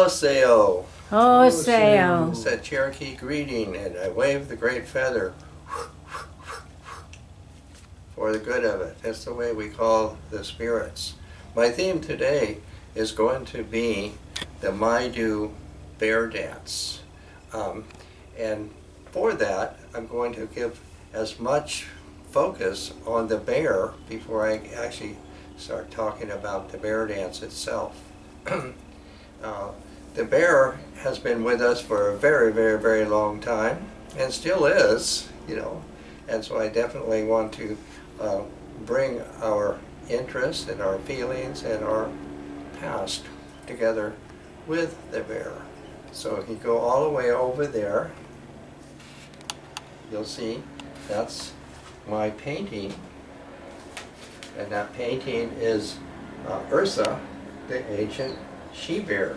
Oseo. Oseo. It's a Cherokee greeting, and I wave the great feather for the good of it. That's the way we call the spirits. My theme today is going to be the Maidu bear dance. And for that, I'm going to give as much focus on the bear before I actually start talking about the bear dance itself. The bear has been with us for a very, very, very long time, and still is, and so I definitely want to bring our interest and our feelings and our past together with the bear. So if you go all the way over there, you'll see that's my painting, and that painting is Ursa, the ancient she-bear.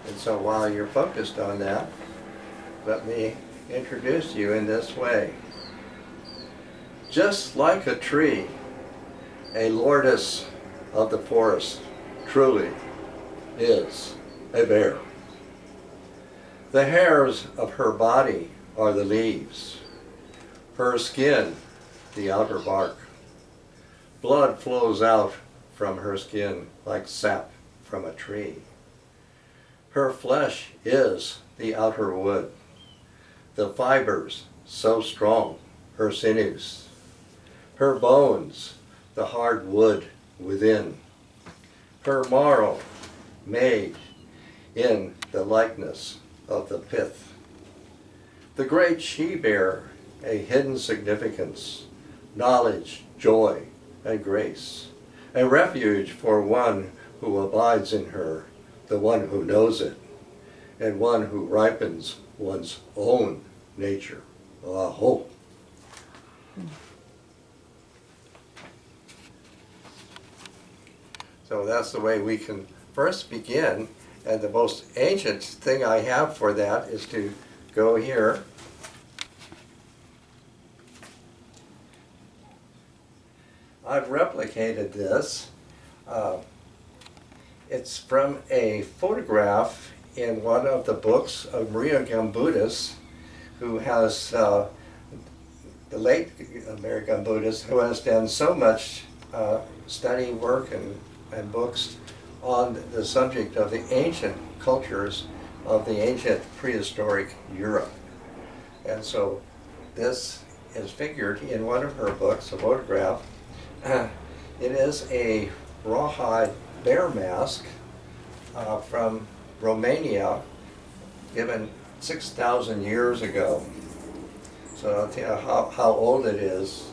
And so while you're focused on that, let me introduce you in this way. Just like a tree, a lordess of the forest truly is a bear. The hairs of her body are the leaves, her skin the outer bark. Blood flows out from her skin like sap from a tree. Her flesh is the outer wood, the fibers so strong, her sinews, her bones the hard wood within, her marrow made in the likeness of the pith. The great she-bear, a hidden significance, knowledge, joy, and grace, a refuge for one who abides in her, the one who knows it, and one who ripens one's own nature. Aho. So that's the way we can first begin, and the most ancient thing I have for that is to go here. I've replicated this. It's from a photograph in one of the books of Maria Gambudis, who has, the late Maria Gambudis, who has done so much study work and books on the subject of the ancient cultures of the ancient prehistoric Europe. And so this is figured in one of her books, a photograph. It is a rawhide bear mask from Romania, given 6,000 years ago. So I'll tell you how old it is,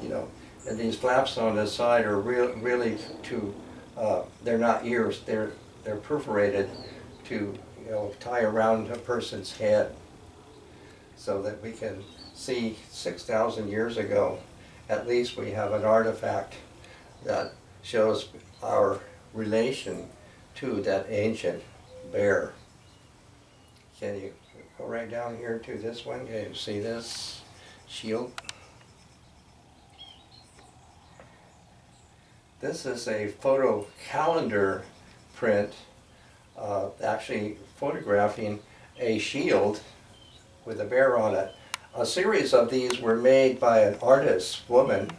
And these flaps on the side are really they're not ears, they're perforated to tie around a person's head, so that we can see 6,000 years ago. At least we have an artifact that shows our relation to that ancient bear. Can you go right down here to this one? Can you see this shield? This is a photo calendar print, actually photographing a shield with a bear on it. A series of these were made by an artist woman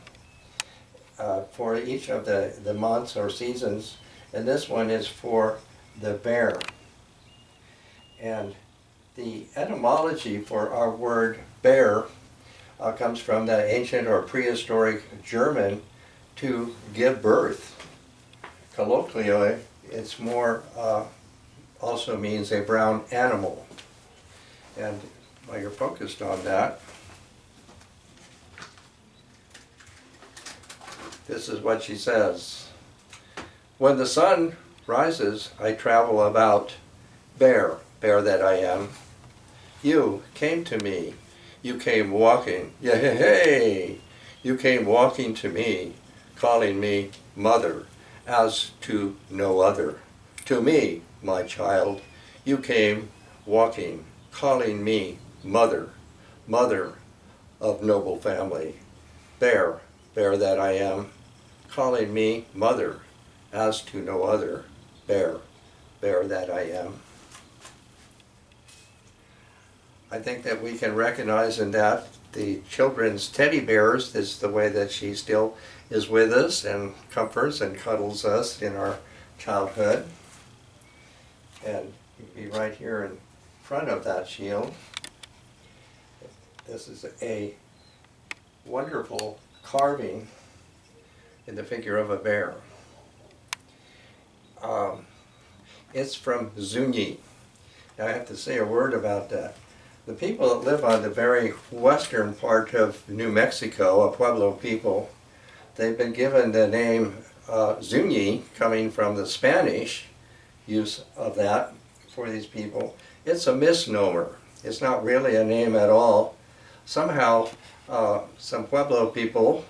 for each of the months or seasons, and this one is for the bear. And the etymology for our word bear comes from the ancient or prehistoric German, to give birth. Colloquially, it's more, also means a brown animal. And while you're focused on that, this is what she says. When the sun rises, I travel about, bear that I am. You came to me, you came walking, hey, you came walking to me, calling me mother, as to no other. To me, my child, you came walking, calling me mother, mother of noble family. Bear that I am, calling me mother, as to no other. Bear that I am. I think that we can recognize in that the children's teddy bears is the way that she still is with us and comforts and cuddles us in our childhood. And you'd be right here in front of that shield. This is a wonderful carving in the figure of a bear. It's from Zuni. Now I have to say a word about that. The people that live on the very western part of New Mexico, a Pueblo people, they've been given the name Zuni, coming from the Spanish use of that for these people. It's a misnomer. It's not really a name at all. Somehow, some Pueblo people,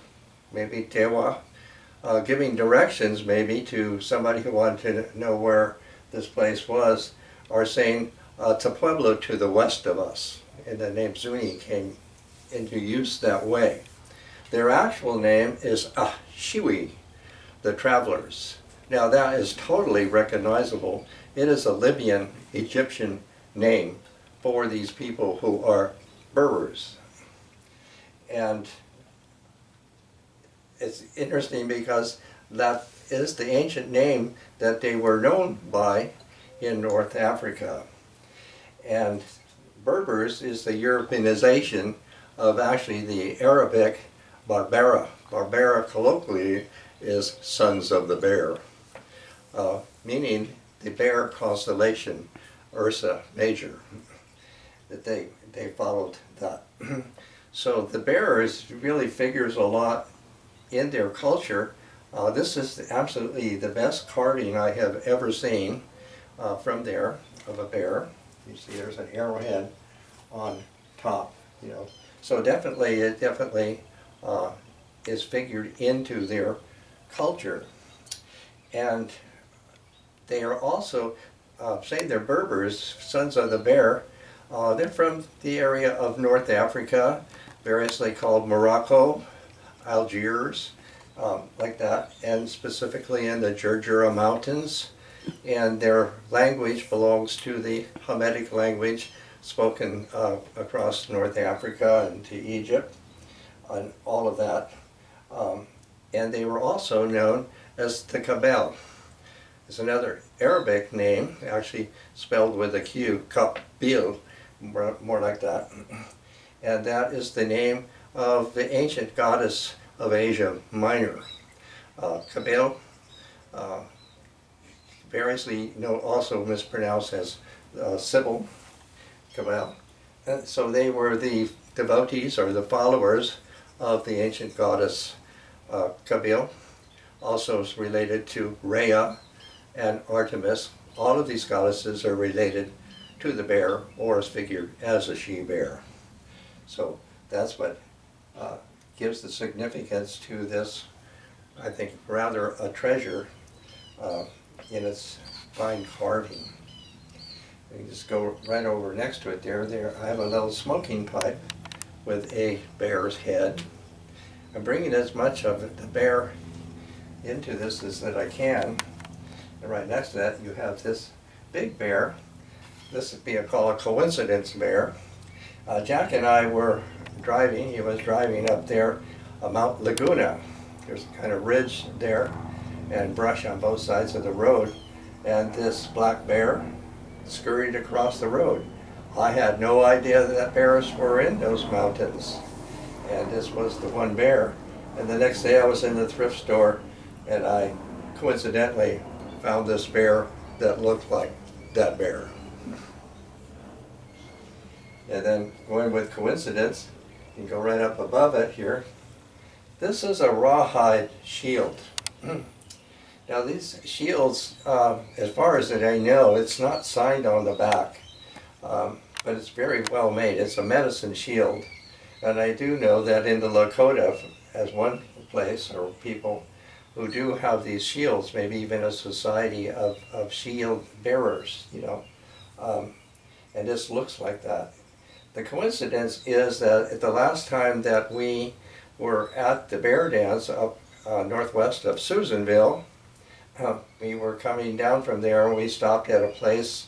maybe Tewa, giving directions maybe to somebody who wanted to know where this place was, are saying to Pueblo to the west of us. And the name Zuni came into use that way. Their actual name is Shiwi, the travelers. Now that is totally recognizable. It is a Libyan Egyptian name for these people who are Berbers. And it's interesting because that is the ancient name that they were known by in North Africa. And Berbers is the Europeanization of actually the Arabic Barbara. Barbara colloquially is sons of the bear, meaning the bear constellation, Ursa Major, that they followed that. So the bear really figures a lot in their culture. This is absolutely the best carving I have ever seen from there of a bear. You see there's an arrowhead on top, you know. So definitely, it definitely is figured into their culture. And they are also, say they're Berbers, sons of the bear, they're from the area of North Africa, variously called Morocco, Algiers, like that, and specifically in the Jurjura Mountains. And their language belongs to the Hamitic language spoken across North Africa and to Egypt, and all of that. And they were also known as the Kabel. It's another Arabic name, actually spelled with a Q, Kabil, more like that. And that is the name of the ancient goddess of Asia Minor. Kabil, variously also mispronounced as Sybil, Kabel. And so they were the devotees or the followers of the ancient goddess Kabil, also is related to Rhea and Artemis. All of these goddesses are related to the bear, or is figured as a she-bear. So that's what gives the significance to this, I think, rather a treasure in its fine carving. You just go right over next to it there. I have a little smoking pipe with a bear's head. I'm bringing as much of the bear into this as that I can. And right next to that you have this big bear. This would be called a coincidence bear. Jack and I were driving. He was driving up there, Mount Laguna. There's a kind of ridge there and brush on both sides of the road. And this black bear scurried across the road. I had no idea that bears were in those mountains. And this was the one bear. And the next day I was in the thrift store and I coincidentally found this bear that looked like that bear. And then going with coincidence, you can go right up above it here. This is a rawhide shield. Now these shields, as far as that I know, it's not signed on the back, but it's very well made. It's a medicine shield. And I do know that in the Lakota, as one place, or people who do have these shields, maybe even a society of shield bearers, you know, and this looks like that. The coincidence is that at the last time that we were at the bear dance up northwest of Susanville, we were coming down from there and we stopped at a place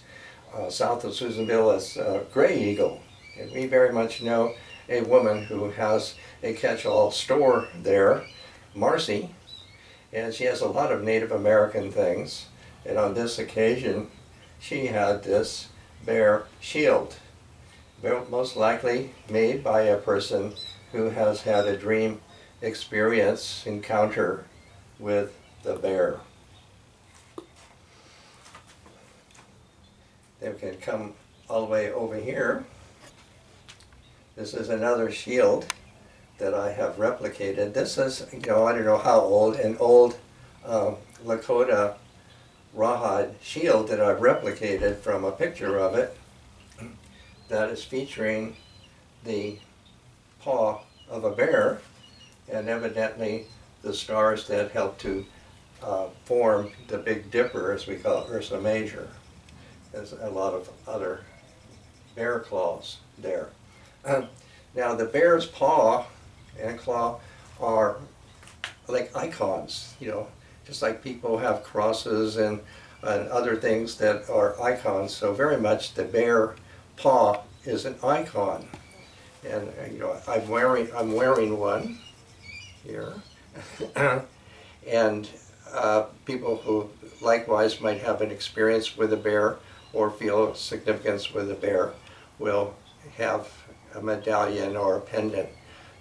south of Susanville as Gray Eagle. And we very much know a woman who has a catch-all store there, Marcy, and she has a lot of Native American things. And on this occasion, she had this bear shield, most likely made by a person who has had a dream experience, encounter with the bear. Then we can come all the way over here. This is another shield that I have replicated. This is, I don't know how old, an old Lakota rawhide shield that I've replicated from a picture of it that is featuring the paw of a bear and evidently the stars that help to form the Big Dipper, as we call it, Ursa Major. There's a lot of other bear claws there. Now the bear's paw and claw are like icons, just like people have crosses and other things that are icons. So very much the bear paw is an icon. And I'm wearing one here. And people who likewise might have an experience with a bear or feel significance with a bear will have a medallion or a pendant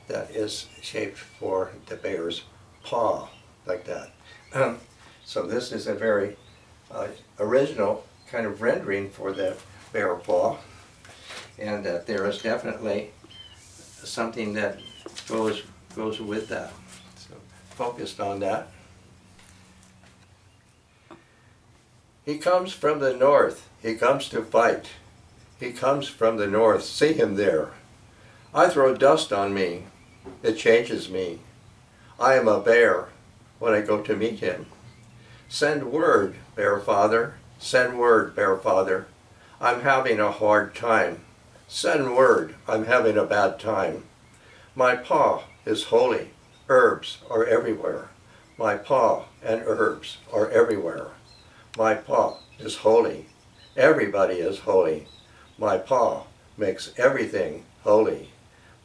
that is shaped for the bear's paw, like that. So this is a very original kind of rendering for the bear paw, and there is definitely something that goes with that. So focused on that. He comes from the north. He comes to fight. He comes from the north. See him there. I throw dust on me. It changes me. I am a bear when I go to meet him. Send word, Bear Father. Send word, Bear Father. I'm having a hard time. Send word, I'm having a bad time. My paw is holy. Herbs are everywhere. My paw and herbs are everywhere. My paw is holy. Everybody is holy. My paw makes everything holy.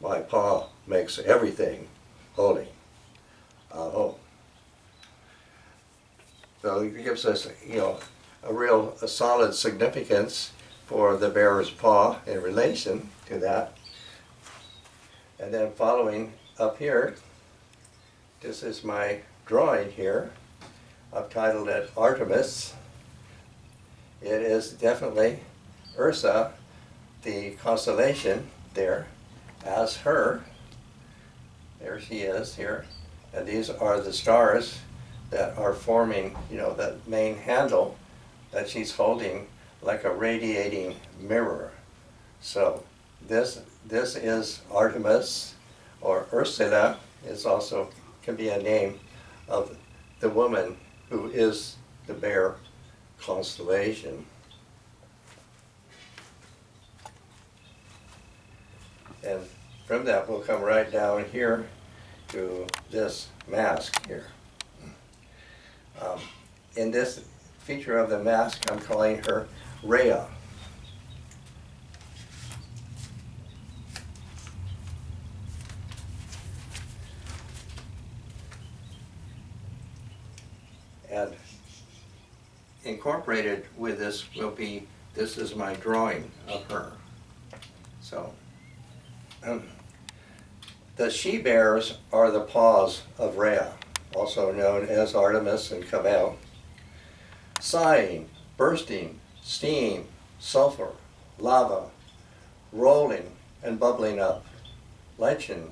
My paw makes everything holy. Aho. So it gives us, a solid significance for the bear's paw in relation to that. And then following up here, this is my drawing here. I've titled it Artemis. It is definitely Ursa, the constellation there, as her. There she is here. And these are the stars that are forming, that main handle that she's holding like a radiating mirror. So this is Artemis, or Ursula is also can be a name of the woman who is the bear constellation. And from that we'll come right down here to this mask here. In this feature of the mask, I'm calling her Rhea. And incorporated with this will be, this is my drawing of her. So, the she-bears are the paws of Rhea, also known as Artemis and Cabell. Sighing, bursting, steam, sulfur, lava, rolling and bubbling up. Lichen,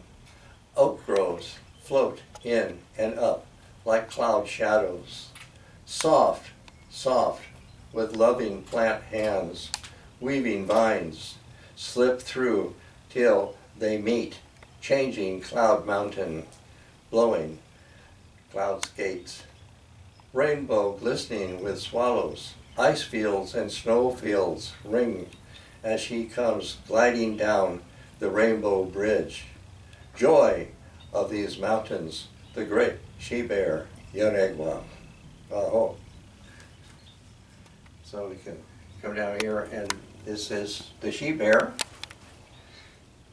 oak groves float in and up like cloud shadows. Soft, soft, with loving plant hands, weaving vines, slip through till they meet, changing cloud mountain, blowing cloud skates. Rainbow glistening with swallows, ice fields and snow fields ring as she comes gliding down the rainbow bridge. Joy of these mountains, the great she-bear, Yonegwa. Aho. So we can come down here, and this is the she-bear.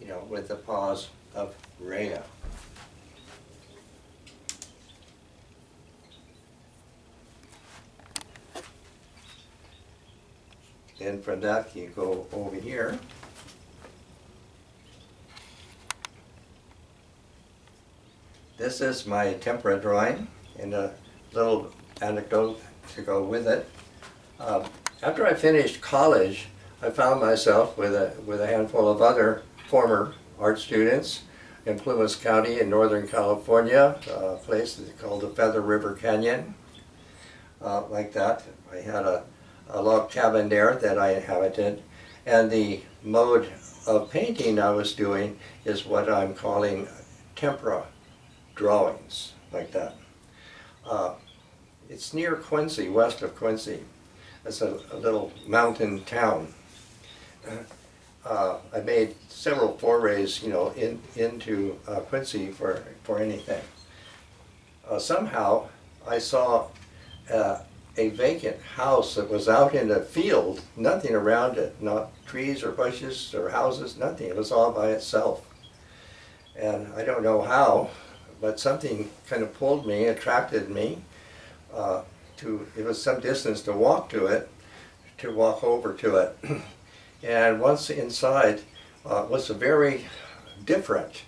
you know, with the paws of Rhea. Then from that you go over here. This is my tempera drawing, and a little anecdote to go with it. After I finished college, I found myself with a handful of other former art students in Plumas County in Northern California, a place called the Feather River Canyon, like that. I had a log cabin there that I inhabited, and the mode of painting I was doing is what I'm calling tempera drawings, like that. It's near Quincy, west of Quincy. It's a little mountain town. I made several forays, you know, into Quincy for anything. Somehow I saw a vacant house that was out in a field, nothing around it, not trees or bushes or houses, nothing. It was all by itself. And I don't know how, but something kind of pulled me, attracted me it was some distance to walk over to it. And once inside, it was very different.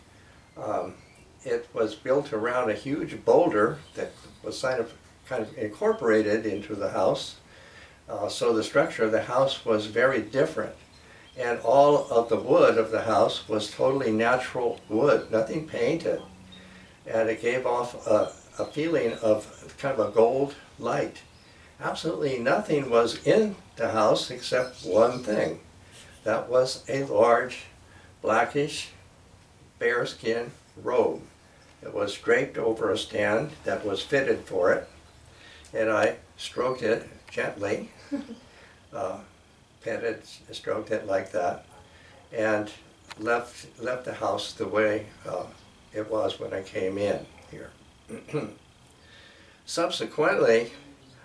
It was built around a huge boulder that was kind of incorporated into the house. So the structure of the house was very different. And all of the wood of the house was totally natural wood, nothing painted. And it gave off a feeling of kind of a gold light. Absolutely nothing was in the house except one thing. That was a large blackish bearskin robe. It was draped over a stand that was fitted for it, and I stroked it gently, petted, stroked it like that, and left the house the way it was when I came in here. Subsequently,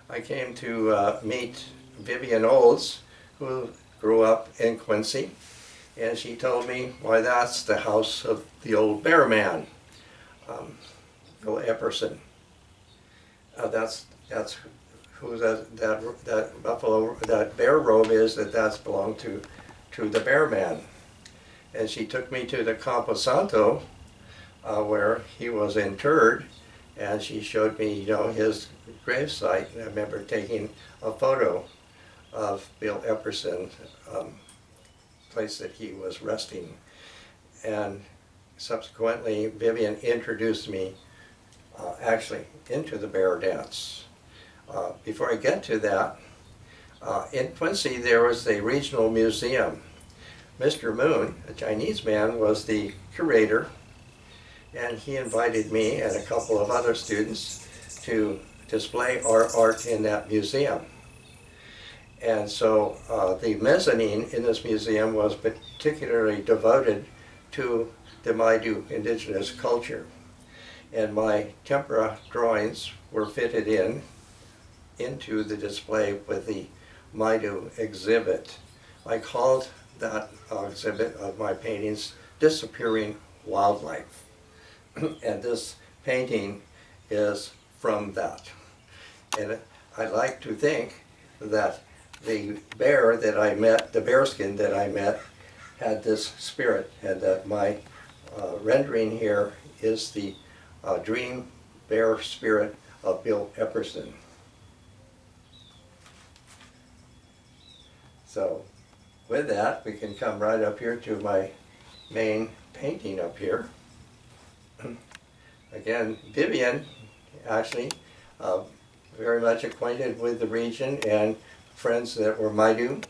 I came to meet Vivian Olds, who grew up in Quincy, and she told me, why, that's the house of the old bear man, Bill Epperson. That's who that buffalo, that bear robe is, that's belonged to the bear man. And she took me to the Campo Santo, where he was interred, and she showed me, you know, his gravesite. And I remember taking a photo of Bill Epperson, place that he was resting. And subsequently, Vivian introduced me actually into the bear dance. Before I get to that, in Quincy there was a regional museum. Mr. Moon, a Chinese man, was the curator, and he invited me and a couple of other students to display our art in that museum. And so the mezzanine in this museum was particularly devoted to the Maidu indigenous culture. And my tempera drawings were fitted into the display with the Maidu exhibit. I called that exhibit of my paintings Disappearing Wildlife. And this painting is from that. And I like to think that the bear that I met, the bearskin that I met, had this spirit, and that my rendering here is the dream bear spirit of Bill Epperson. So with that, we can come right up here to my main painting up here. Again, Vivian, actually, very much acquainted with the region and friends that were Maidu.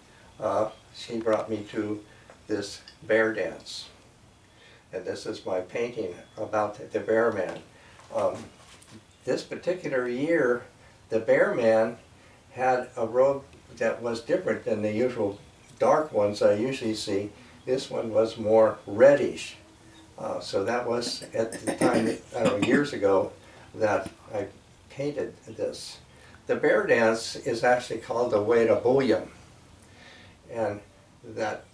She brought me to this bear dance. And this is my painting about the bear man. This particular year, the bear man had a robe that was different than the usual dark ones I usually see. This one was more reddish. So that was at the time, I don't know, years ago, that I painted this. The bear dance is actually called the Weda Boyum. And that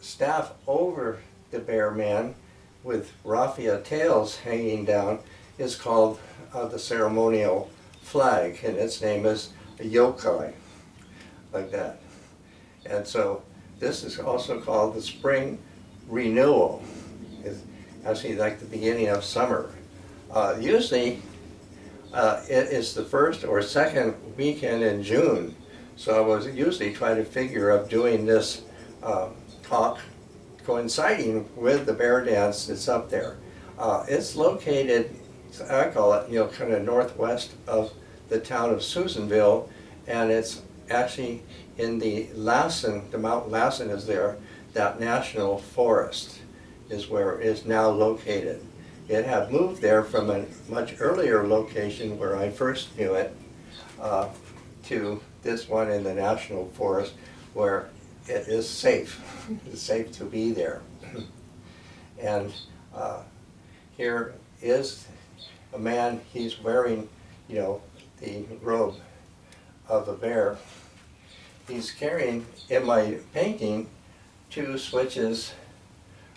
staff over the bear man with raffia tails hanging down is called the ceremonial flag, and its name is a yokai, like that. And so this is also called the spring renewal. It's actually like the beginning of summer. Usually it is the first or second weekend in June. So I was usually trying to figure of doing this talk coinciding with the bear dance that's up there. It's located, I call it, kind of northwest of the town of Susanville, and it's actually in the Lassen, the Mount Lassen is there, that national forest is where it is now located. It had moved there from a much earlier location where I first knew it to this one in the national forest where it is safe. It's safe to be there. And here is a man, he's wearing, the robe of a bear. He's carrying, in my painting, 2 switches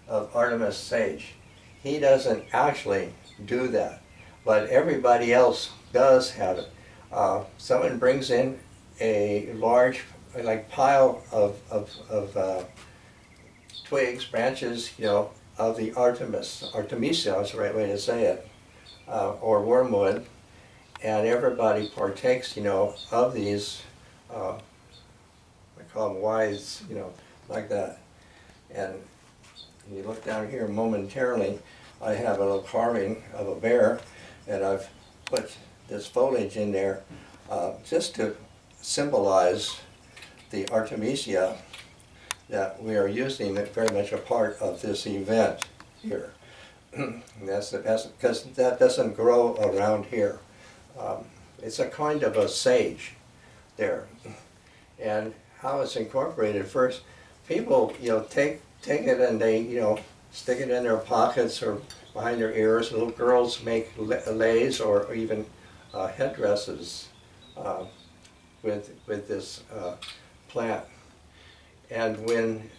of Artemis sage. He doesn't actually do that, but everybody else does have it. Someone brings in a large pile of twigs, branches, of the Artemisia is the right way to say it, or wormwood, and everybody partakes, of these, I call them withes, like that. And you look down here momentarily, I have a little carving of a bear, and I've put this foliage in there just to symbolize the Artemisia that we are using it very much a part of this event here. And that's because that doesn't grow around here. It's a kind of a sage there. And how it's incorporated, first, people, take it and they, stick it in their pockets or behind their ears. Little girls make leis or even headdresses with this plant. And when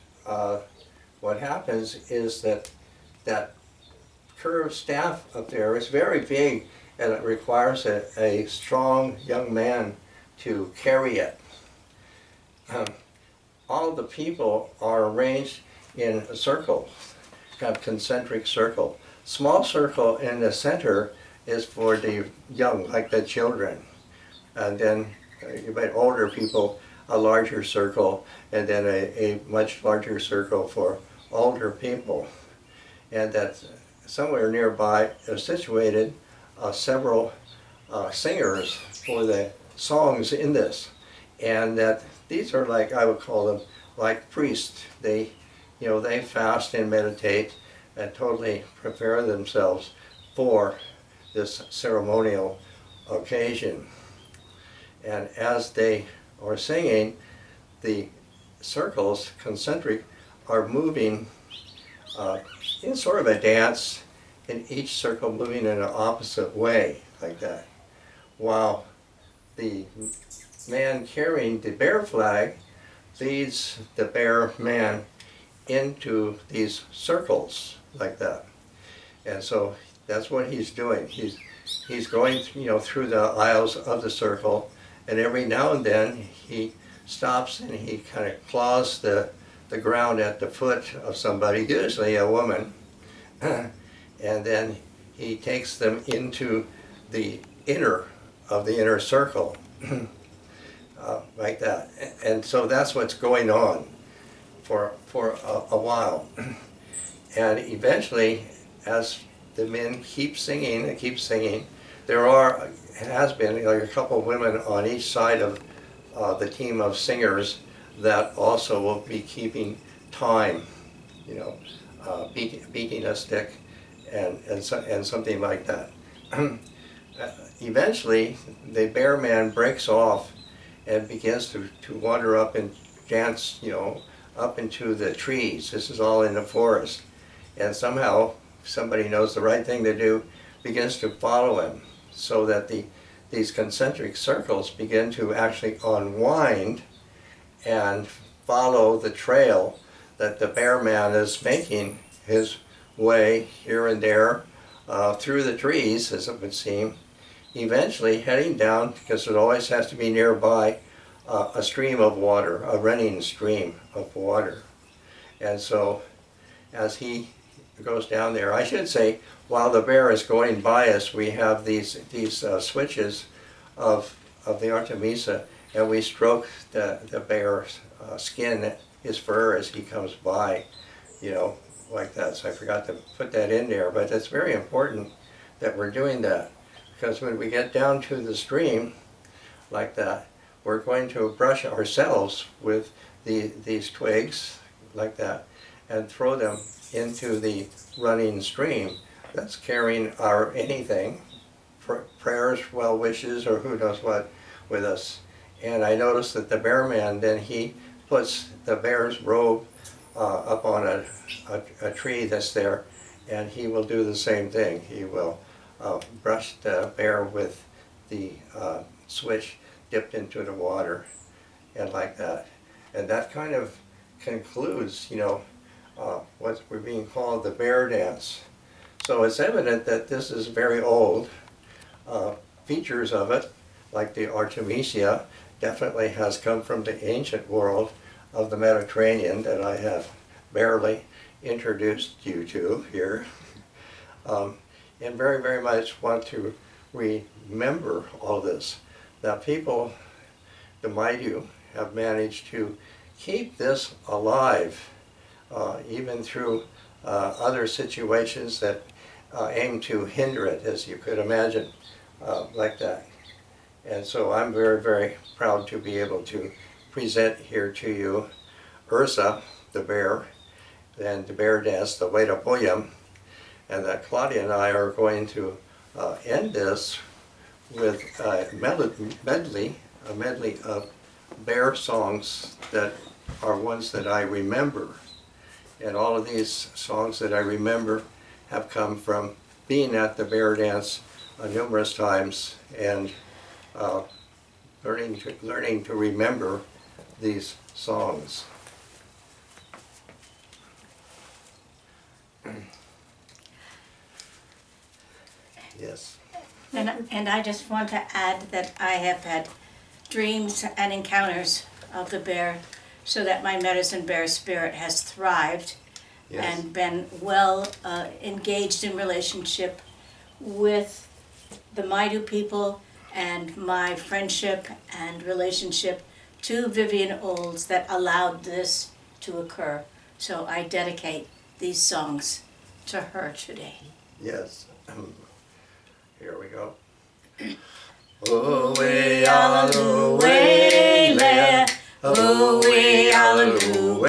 what happens is that curved staff up there is very big, and it requires a strong young man to carry it. All the people are arranged in a circle, kind of concentric circle. Small circle in the center is for the young, like the children. And then but older people, a larger circle, and then a much larger circle for older people. And that somewhere nearby are situated several singers for the songs in this. And that these are like, I would call them like priests. They, they fast and meditate and totally prepare themselves for this ceremonial occasion. And as they are singing, the circles, concentric, are moving in sort of a dance, in each circle moving in an opposite way, like that. While the man carrying the bear flag leads the bear man into these circles, like that. And so that's what he's doing. He's going, through the aisles of the circle, and every now and then he stops and he kind of claws the ground at the foot of somebody, usually a woman, and then he takes them into the inner circle, like that. And so that's what's going on for a while. And eventually, as the men keep singing and keep singing, has been like a couple of women on each side of the team of singers that also will be keeping time, beating a stick and something like that. Eventually, the bear man breaks off and begins to wander up and dance, up into the trees. This is all in the forest. And somehow, somebody knows the right thing to do, begins to follow him, so that these concentric circles begin to actually unwind and follow the trail that the bear man is making his way here and there through the trees, as it would seem, eventually heading down, because it always has to be nearby, a stream of water, a running stream of water. And so as he goes down there, I should say, while the bear is going by us, we have these switches of the Artemisia, and we stroke the bear's skin, his fur, as he comes by, you know, like that. So I forgot to put that in there, but it's very important that we're doing that, because when we get down to the stream like that, we're going to brush ourselves with these twigs like that and throw them into the running stream that's carrying our anything, prayers, well wishes, or who knows what, with us. And I noticed that the bear man, then he puts the bear's robe up on a tree that's there, and he will do the same thing. He will brush the bear with the switch dipped into the water, and like that. And that kind of concludes, you know, what we're being called the bear dance. So it's evident that this is very old. Features of it, like the Artemisia, definitely has come from the ancient world of the Mediterranean that I have barely introduced you to here. And very, very much want to remember all this. Now people, the Maidu, have managed to keep this alive, even through other situations that aim to hinder it, as you could imagine, like that. And so I'm very, very proud to be able to present here to you Ursa, the bear, and the bear dance, the Veda Poyam, and that Claudia and I are going to end this with a medley of bear songs that are ones that I remember. And all of these songs that I remember have come from being at the bear dance numerous times and learning to remember these songs. Yes. And I just want to add that I have had dreams and encounters of the bear, so that my medicine bear spirit has thrived. Yes. And been well engaged in relationship with the Maidu people, and my friendship and relationship to Vivian Olds that allowed this to occur. So I dedicate these songs to her today. Yes. Here we go. Ooh-wee, hallelujah, Leah. Ooh-wee, hallelujah,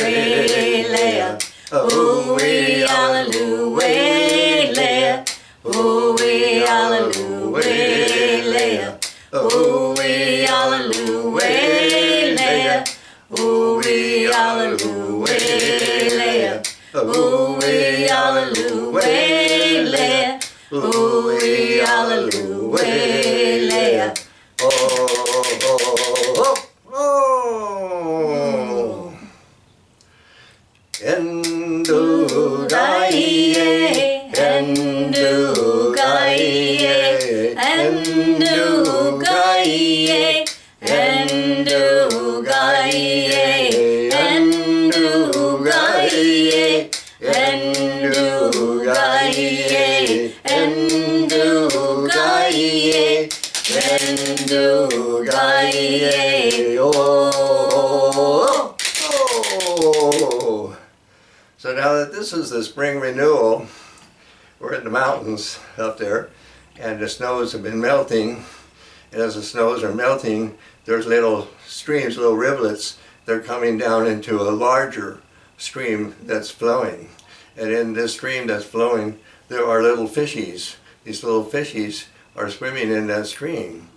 Leah. Ooh-wee, hallelujah, Leah. Ooh-wee, hallelujah, Leah. Ooh-wee, hallelujah, Leah. Ooh-wee, hallelujah, Leah. Ooh-wee, hallelujah, Leah. Ooh-wee, hallelujah, Leah. Oh, oh, oh, oh. Endu gaiye, endu gaiye, endu gaiye, endu gaiye, endu gaiye, endu gaiye, endu gaiye, endu gaiye, oh, oh. So now that this is the spring renewal, we're in the mountains up there, and the snows have been melting, and as the snows are melting, there's little streams, little rivulets, they're coming down into a larger stream that's flowing. And in this stream that's flowing, there are little fishies. These little fishies are swimming in that stream.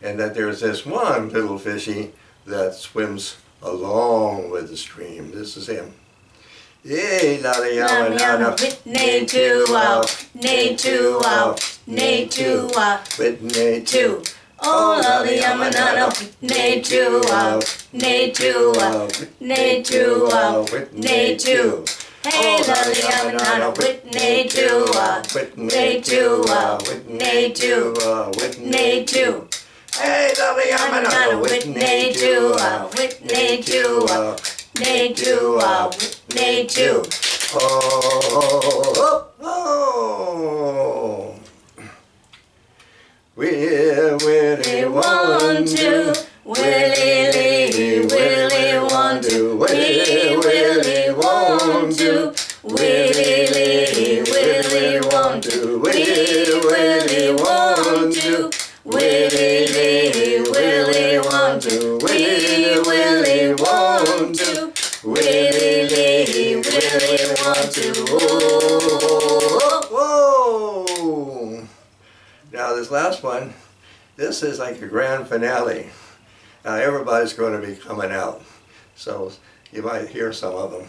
And that there's this one little fishy that swims along with the stream. This is him. Yay, la la ya na na, nay to wow, nay to wow, nay to wow, with nay to. Oh, la la ya na na, nay to wow, nay to wow, nay to wow, nay to. Hey, lovely Yamanana, Whitney too, Whitney too, Whitney too, Whitney too. Hey, lovely Yamanana, Whitney too, Whitney too, Whitney too, Whitney too. Oh, oh, oh. We really want to, Willie, Willie want to, Willie, Willie want to, Willie, Willie want to, Willie, Willie want to, Willie, Willie want to, Willie, Willie want to, Willie, Willie want to. Whoa! Now this last one, this is like a grand finale. Now everybody's going to be coming out, so you might hear some of them.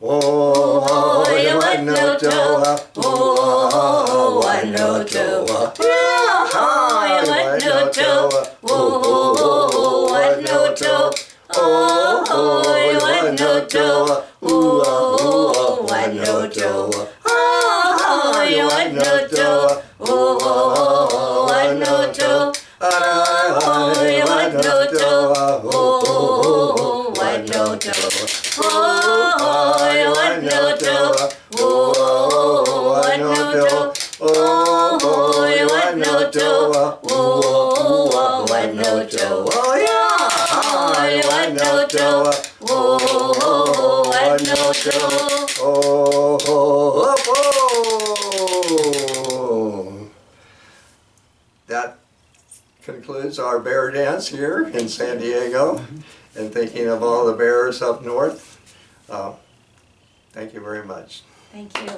Oh, you want no toa, oh, want no toa, oh, you want no toa, oh, want no toa, oh, you want no toa, oh, want no toa, oh, you want no toa, oh, want no toa. Oh, you want no toa, oh, want no toa, oh, you want no toa, oh, want no toa, oh, you want no toa, oh, want no toa, oh, yeah, oh, you want no toa, oh, want no toa, oh, oh, oh. That concludes our bear dance here in San Diego, and thinking of all the bears up north. Thank you very much. Thank you.